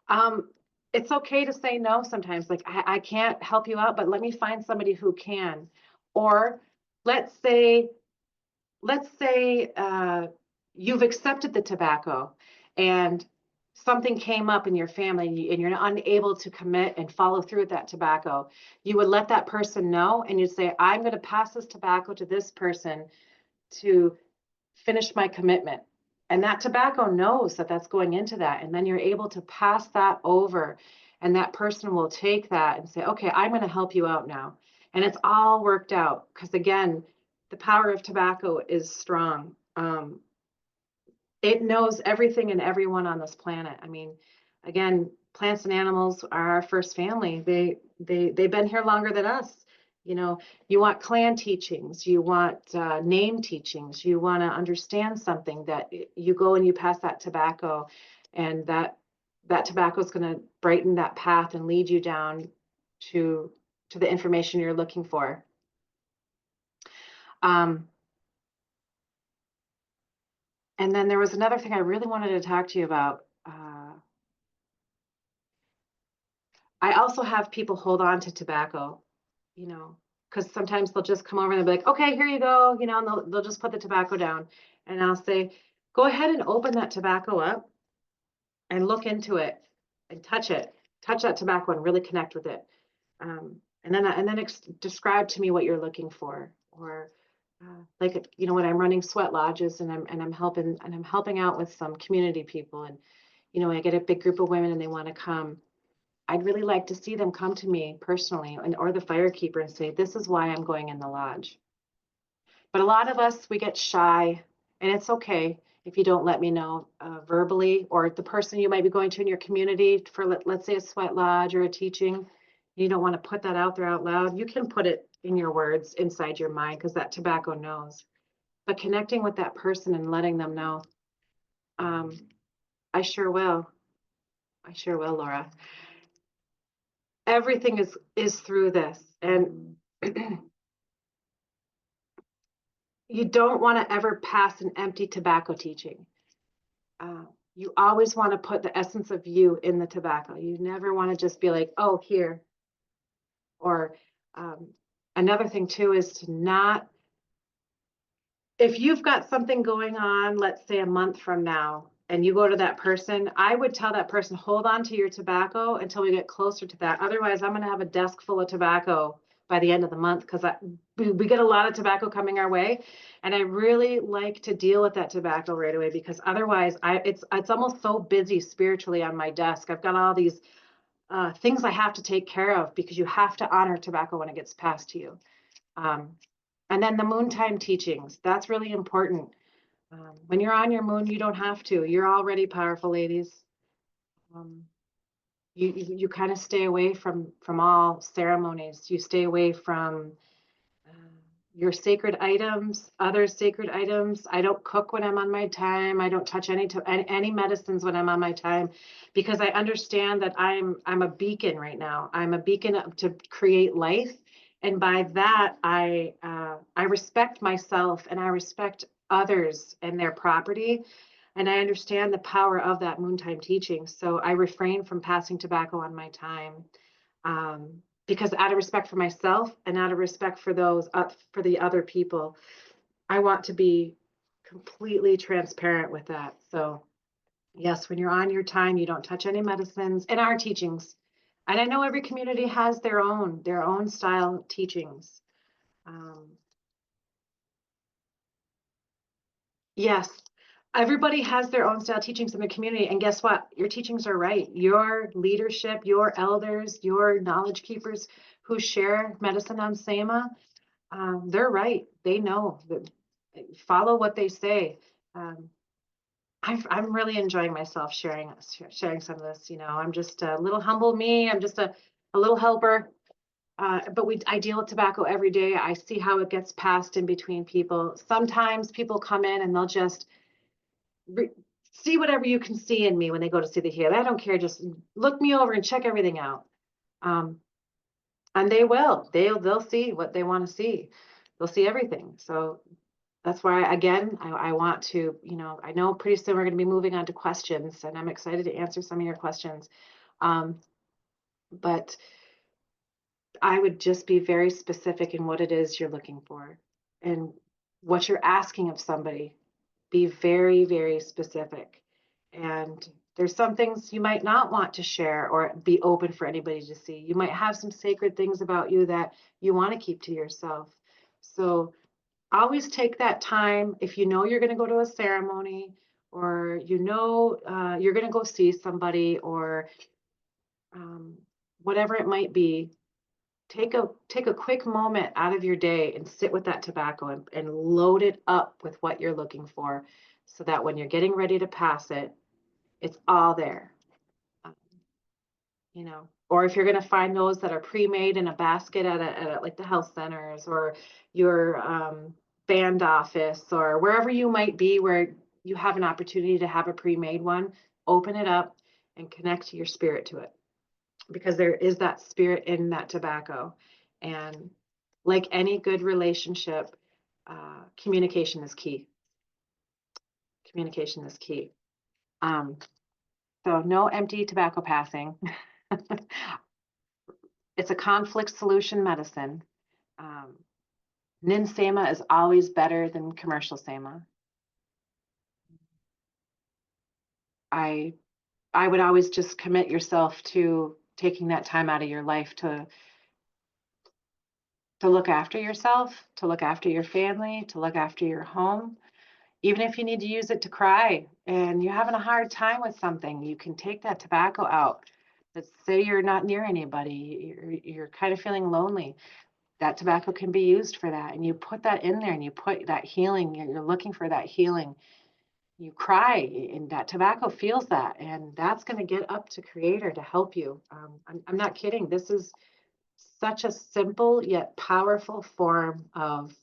Speaker 2: um, it's okay to say no sometimes. Like, I can't help you out, but let me find somebody who can. Or let's say, you've accepted the tobacco and something came up in your family and you're unable to commit and follow through with that tobacco. You would let that person know and you'd say, I'm going to pass this tobacco to this person to finish my commitment. And that tobacco knows that that's going into that. And then you're able to pass that over. And that person will take that and say, okay, I'm going to help you out now. And it's all worked out. Because again, the power of tobacco is strong. It knows everything and everyone on this planet. I mean, again, plants and animals are our first family. They've been here longer than us. You know, you want clan teachings, you want name teachings, you want to understand something, that you go and you pass that tobacco, and that tobacco is going to brighten that path and lead you down to the information you're looking for. And then there was another thing I really wanted to talk to you about. I also have people hold on to tobacco, you know, because sometimes they'll just come over and they'll be like, okay, here you go, you know, and they'll just put the tobacco down. And I'll say, go ahead and open that tobacco up and look into it and touch that tobacco and really connect with it. And then describe to me what you're looking for. Or like, you know, when I'm running sweat lodges and I'm helping out with some community people, and you know, I get a big group of women and they want to come. I'd really like to see them come to me personally, or the firekeeper, and say, this is why I'm going in the lodge. But a lot of us, we get shy, and it's okay if you don't let me know verbally, or the person you might be going to in your community for, let's say, a sweat lodge or a teaching. You don't want to put that out there out loud. You can put it in your words inside your mind, because that tobacco knows. But connecting with that person and letting them know, I sure will. I sure will, Laura. Everything is through this, and you don't want to ever pass an empty tobacco teaching. You always want to put the essence of you in the tobacco. You never want to just be like, oh, here. Or another thing too is to not, if you've got something going on, let's say a month from now, and you go to that person, I would tell that person, hold on to your tobacco until we get closer to that. Otherwise, I'm going to have a desk full of tobacco by the end of the month, because we get a lot of tobacco coming our way. And I really like to deal with that tobacco right away, because otherwise it's almost so busy spiritually on my desk. I've got all these things I have to take care of, because you have to honor tobacco when it gets passed to you. And then the moon time teachings, that's really important. When you're on your moon, you don't have to. You're already powerful, ladies. You kind of stay away from all ceremonies. You stay away from your sacred items, other sacred items. I don't cook when I'm on my time. I don't touch any medicines when I'm on my time, because I understand that I'm a beacon right now. I'm a beacon to create life, and by that I respect myself, and I respect others and their property, and I understand the power of that moontime teaching. So I refrain from passing tobacco on my time. Because out of respect for myself and out of respect for for the other people, I want to be completely transparent with that. So yes, when you're on your time, you don't touch any medicines in our teachings. And I know every community has their own style teachings. Yes. Everybody has their own style teachings in the community. And guess what? Your teachings are right. Your leadership, your elders, your knowledge keepers who share medicine on SEMA, they're right. They know that, follow what they say. Um, I'm really enjoying myself sharing some of this. I'm just a little humble me. I'm just a little helper. But I deal with tobacco every day. I see how it gets passed in between people. Sometimes people come in and they'll just see whatever you can see in me when they go to see the healer. I don't care. Just look me over and check everything out. Um, and they will. They'll see what they want to see. They'll see everything. So that's why, again, I want to, I know pretty soon we're going to be moving on to questions, and I'm excited to answer some of your questions. But I would just be very specific in what it is you're looking for and what you're asking of somebody. Be very, very specific. And there's some things you might not want to share or be open for anybody to see. You might have some sacred things about you that you want to keep to yourself. So always take that time. If you know you're going to go to a ceremony, or you're going to go see somebody, or whatever it might be, take a quick moment out of your day and sit with that tobacco and load it up with what you're looking for, so that when you're getting ready to pass it, it's all there. Um, or if you're going to find those that are pre-made in a basket at like the health centers, or your band office, or wherever you might be where you have an opportunity to have a pre-made one, open it up and connect your spirit to it, because there is that spirit in that tobacco. And like any good relationship, communication is key. Communication is key. So no empty tobacco passing. It's a conflict solution medicine. Um, NINSEMA is always better than commercial SEMA. I I would always just commit yourself to taking that time out of your life to look after yourself, to look after your family, to look after your home. Even if you need to use it to cry and you're having a hard time with something, you can take that tobacco out. Let's say you're not near anybody, you're kind of feeling lonely. That tobacco can be used for that. And you put that in there and you put that healing, you're looking for that healing. You cry, and that tobacco feels that. And that's going to get up to Creator to help you. I'm not kidding. This is such a simple yet powerful form of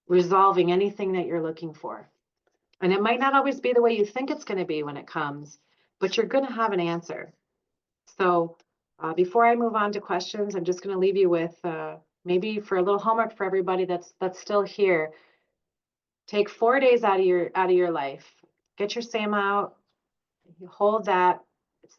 Speaker 2: resolving anything that you're looking for. And it might not always be the way you think it's going to be when it comes, but you're going to have an answer. So before I move on to questions, I'm just going to leave you with maybe for a little homework for everybody that's still here. Take 4 days out of your life. Get your SAM out. You hold that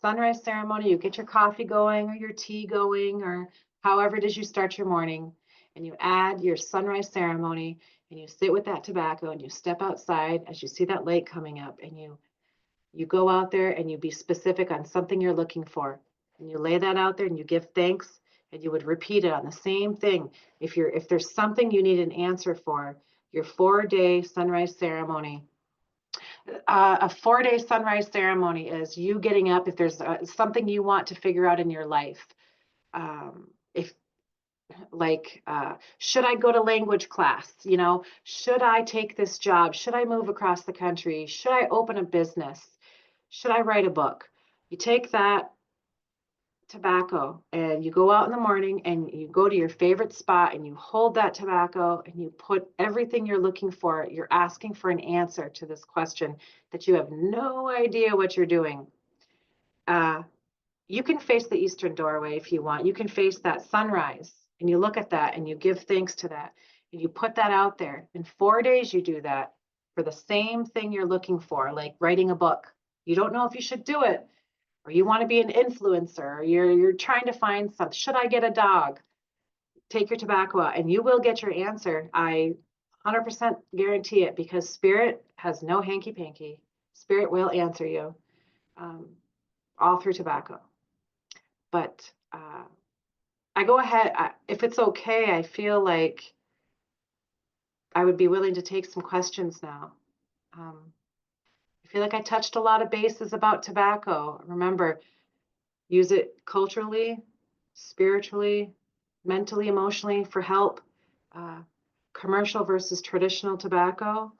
Speaker 2: sunrise ceremony. You get your coffee going or your tea going, or however it is you start your morning, and you add your sunrise ceremony, and you sit with that tobacco, and you step outside as you see that light coming up, and you go out there and you be specific on something you're looking for, and you lay that out there and you give thanks, and you would repeat it on the same thing. If there's something you need an answer for, your 4-day sunrise ceremony. A 4-day sunrise ceremony is you getting up if there's something you want to figure out in your life. If like, should I go to language class? Should I take this job? Should I move across the country? Should I open a business? Should I write a book? You take that tobacco and you go out in the morning and you go to your favorite spot and you hold that tobacco and you put everything you're looking for. You're asking for an answer to this question that you have no idea what you're doing. You can face the eastern doorway if you want. You can face that sunrise and you look at that and you give thanks to that and you put that out there. In 4 days, you do that for the same thing you're looking for, like writing a book. You don't know if you should do it, or you want to be an influencer, or you're trying to find something. Should I get a dog? Take your tobacco out and you will get your answer. I 100% guarantee it, because spirit has no hanky panky. Spirit will answer you, all through tobacco. But I go ahead, if it's okay, I feel like I would be willing to take some questions now. I feel like I touched a lot of bases about tobacco. Remember, use it culturally, spiritually, mentally, emotionally for help. Uh, Commercial versus traditional tobacco.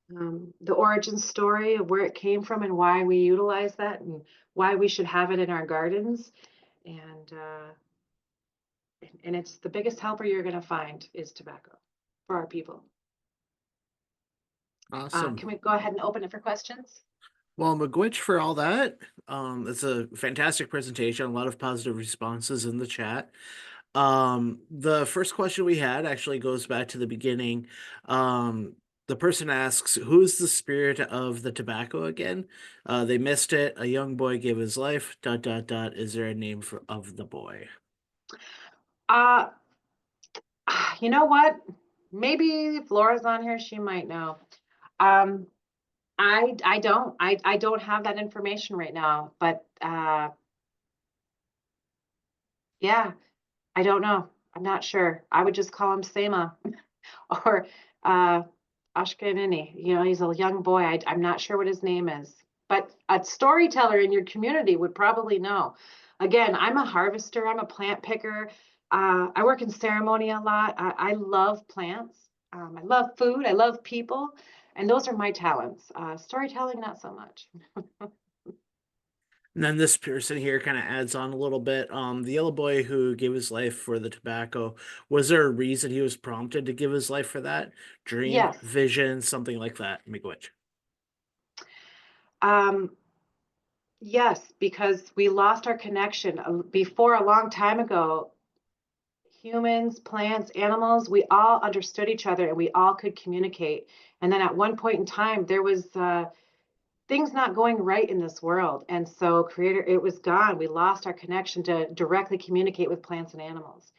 Speaker 2: The origin story of where it came from and why we utilize that and why we should have it in our gardens. And it's the biggest helper you're going to find is tobacco for our people.
Speaker 1: Awesome.
Speaker 2: Can we go ahead and open it for questions?
Speaker 1: Well, McGwitch, for all that, it's a fantastic presentation. A lot of positive responses in the chat. The first question we had actually goes back to the beginning. The person asks, "Who's the spirit of the tobacco again?" They missed it. A young boy gave his life. Dot dot dot. Is there a name for of the boy?
Speaker 2: Uh, you know what? Maybe if Laura's on here, she might know. Um, I don't have that information right now, but yeah, I don't know. I'm not sure. I would just call him Sema or uh Ashkenini. You know, he's a young boy. I'm not sure what his name is, but a storyteller in your community would probably know. Again, I'm a harvester. I'm a plant picker. I work in ceremony a lot. I love plants. I love food. I love people, and those are my talents. Storytelling, not so much.
Speaker 1: And then this person here kind of adds on a little bit. The yellow boy who gave his life for the tobacco, was there a reason he was prompted to give his life for that? Dream,
Speaker 2: Yes.
Speaker 1: vision, something like that. Miigwech.
Speaker 2: Um, yes, because we lost our connection before a long time ago. Humans, plants, animals, we all understood each other and we all could communicate. And then at one point in time, there was things not going right in this world. And so creator, it was gone. We lost our connection to directly communicate with plants and animals.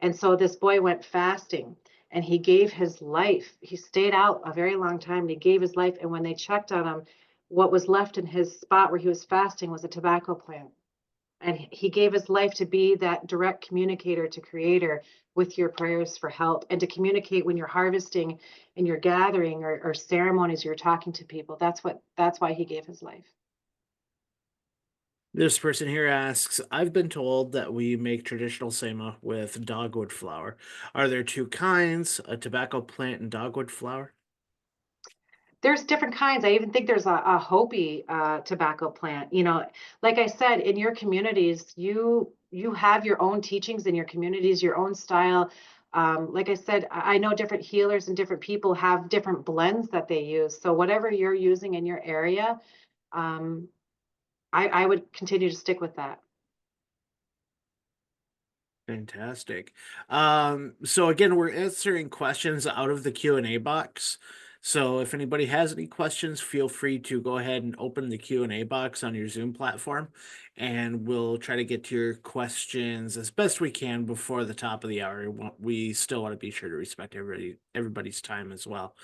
Speaker 2: And so this boy went fasting and he gave his life. He stayed out a very long time and he gave his life. And when they checked on him, what was left in his spot where he was fasting was a tobacco plant. And he gave his life to be that direct communicator to creator with your prayers for help and to communicate when you're harvesting and you're gathering or ceremonies, you're talking to people. That's why he gave his life.
Speaker 1: This person here asks, I've been told that we make traditional sema with dogwood flower. Are there two kinds, a tobacco plant and dogwood flower?
Speaker 2: There's different kinds. I even think there's a Hopi tobacco plant. You know, like I said, in your communities, you have your own teachings in your communities, your own style. Like I said, I know different healers and different people have different blends that they use. So whatever you're using in your area, um, I would continue to stick with that.
Speaker 1: Fantastic. So again, we're answering questions out of the Q&A box. So if anybody has any questions, feel free to go ahead and open the Q&A box on your Zoom platform, and we'll try to get to your questions as best we can before the top of the hour. We still want to be sure to respect everybody's time as well.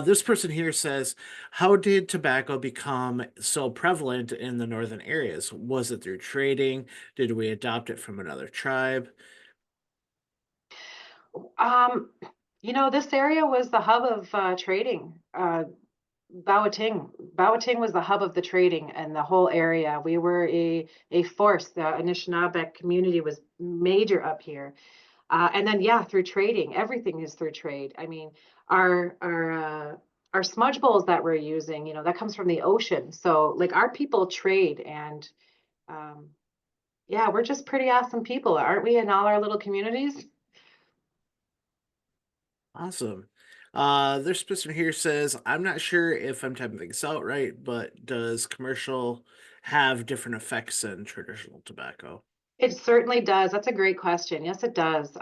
Speaker 1: This person here says, how did tobacco become so prevalent in the northern areas? Was it through trading? Did we adopt it from another tribe?
Speaker 2: Um, you know, this area was the hub of trading. Bawating was the hub of the trading and the whole area. We were a force. The Anishinaabe community was major up here. And then yeah, through trading, everything is through trade. I mean, our our uh, our smudge bowls that we're using, you know, that comes from the ocean. So like our people trade and um, yeah, we're just pretty awesome people, aren't we, in all our little communities?
Speaker 1: Awesome. This person here says, I'm not sure if I'm typing things out right, but does commercial have different effects than traditional tobacco?
Speaker 2: It certainly does. That's a great question. Yes, it does.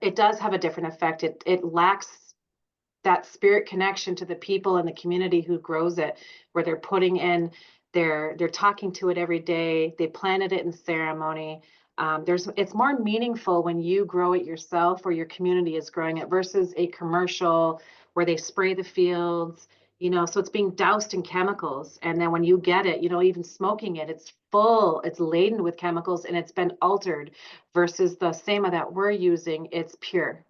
Speaker 2: It does have a different effect. It lacks that spirit connection to the people and the community who grows it, where they're putting in they're talking to it every day. They planted it in ceremony. It's more meaningful when you grow it yourself or your community is growing it versus a commercial where they spray the fields, you know, so it's being doused in chemicals. And then when you get it, you know, even smoking it, it's full, it's laden with chemicals and it's been altered versus the same that we're using, it's pure.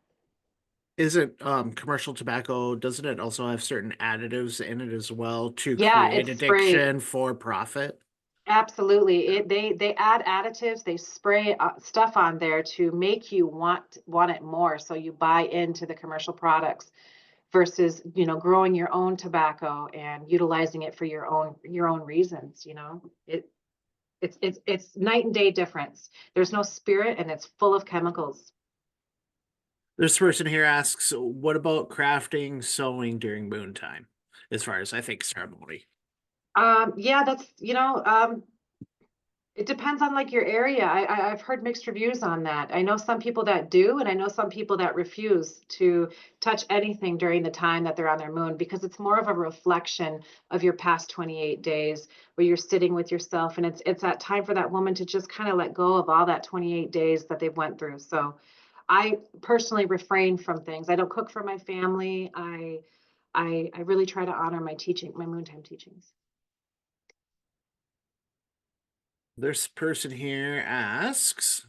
Speaker 1: Isn't commercial tobacco, doesn't it also have certain additives in it as well to
Speaker 2: Yeah,
Speaker 1: create
Speaker 2: it's spray.
Speaker 1: addiction for profit?
Speaker 2: Absolutely.
Speaker 1: Yeah.
Speaker 2: They add additives, they spray stuff on there to make you want it more, so you buy into the commercial products versus, growing your own tobacco and utilizing it for your own reasons, it's night and day difference. There's no spirit and it's full of chemicals.
Speaker 1: This person here asks, what about crafting, sewing during moon time? As far as I think ceremony.
Speaker 2: Yeah, that's, it depends on like your area. I've heard mixed reviews on that. I know some people that do, and I know some people that refuse to touch anything during the time that they're on their moon because it's more of a reflection of your past 28 days where you're sitting with yourself, and it's that time for that woman to just kind of let go of all that 28 days that they've went through. So I personally refrain from things. I don't cook for my family. I really try to honor my moontime teachings.
Speaker 1: This person here asks,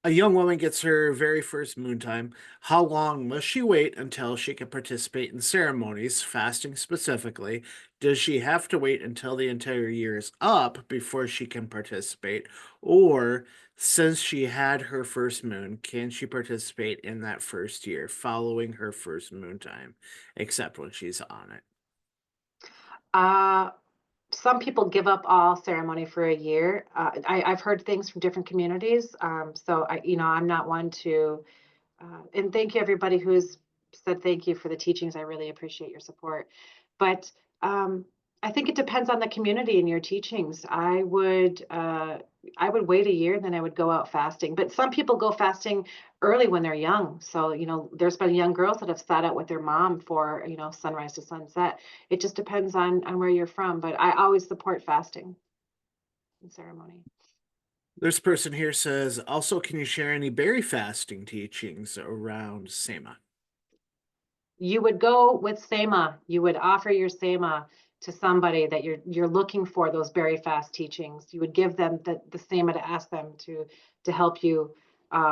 Speaker 1: a young woman gets her very first moon time. How long must she wait until she can participate in ceremonies, fasting specifically? Does she have to wait until the entire year is up before she can participate? Or since she had her first moon, can she participate in that first year following her first moon time, except when she's on it?
Speaker 2: Uh, some people give up all ceremony for a year. I've heard things from different communities. So I'm not one to, and thank you everybody who's said thank you for the teachings. I really appreciate your support. But um, I think it depends on the community and your teachings. I would wait a year, then I would go out fasting. But some people go fasting early when they're young. So, there's been young girls that have sat out with their mom for, sunrise to sunset. It just depends on where you're from. But I always support fasting and ceremony.
Speaker 1: This person here says, also, can you share any berry fasting teachings around Sema?
Speaker 2: You would go with Sema. You would offer your Sema to somebody that you're looking for those very fast teachings. You would give them the Sema to ask them to help you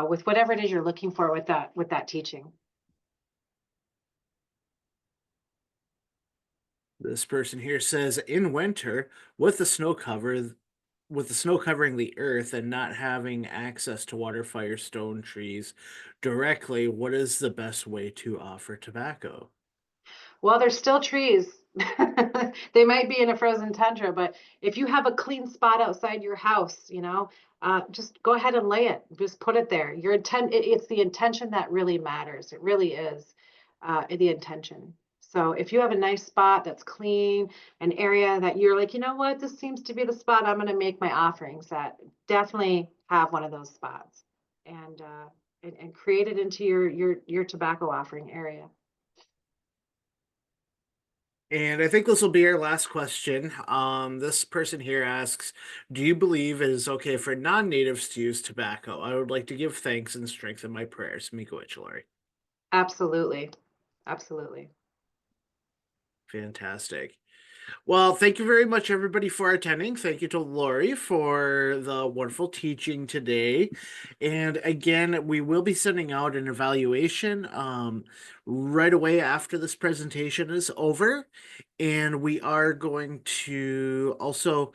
Speaker 2: with whatever it is you're looking for with that teaching.
Speaker 1: This person here says, in winter, with the snow cover, with the snow covering the earth and not having access to water, fire, stone, trees directly, what is the best way to offer tobacco?
Speaker 2: Well, there's still trees. They might be in a frozen tundra, but if you have a clean spot outside your house, just go ahead and lay it. Just put it there. It's the intention that really matters. It really is the intention. So if you have a nice spot that's clean, an area that you're like, you know what, this seems to be the spot I'm going to make my offerings at, definitely have one of those spots and and create it into your tobacco offering area.
Speaker 1: And I think this will be our last question. This person here asks, do you believe it is okay for non-natives to use tobacco? I would like to give thanks and strengthen my prayers. Miko Ichelari.
Speaker 2: Absolutely. Absolutely.
Speaker 1: Fantastic. Well, thank you very much, everybody, for attending. Thank you to Lori for the wonderful teaching today. And again, we will be sending out an evaluation right away after this presentation is over. And we are going to also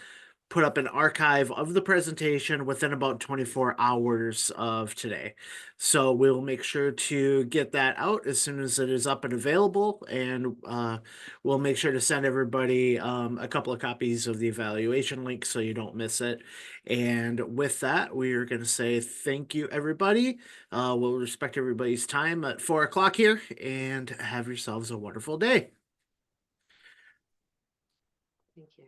Speaker 1: put up an archive of the presentation within about 24 hours of today. So we'll make sure to get that out as soon as it is up and available. And we'll make sure to send everybody a couple of copies of the evaluation link so you don't miss it. And with that, we are going to say thank you, everybody. We'll respect everybody's time at 4 o'clock here and have yourselves a wonderful day.
Speaker 2: Thank you.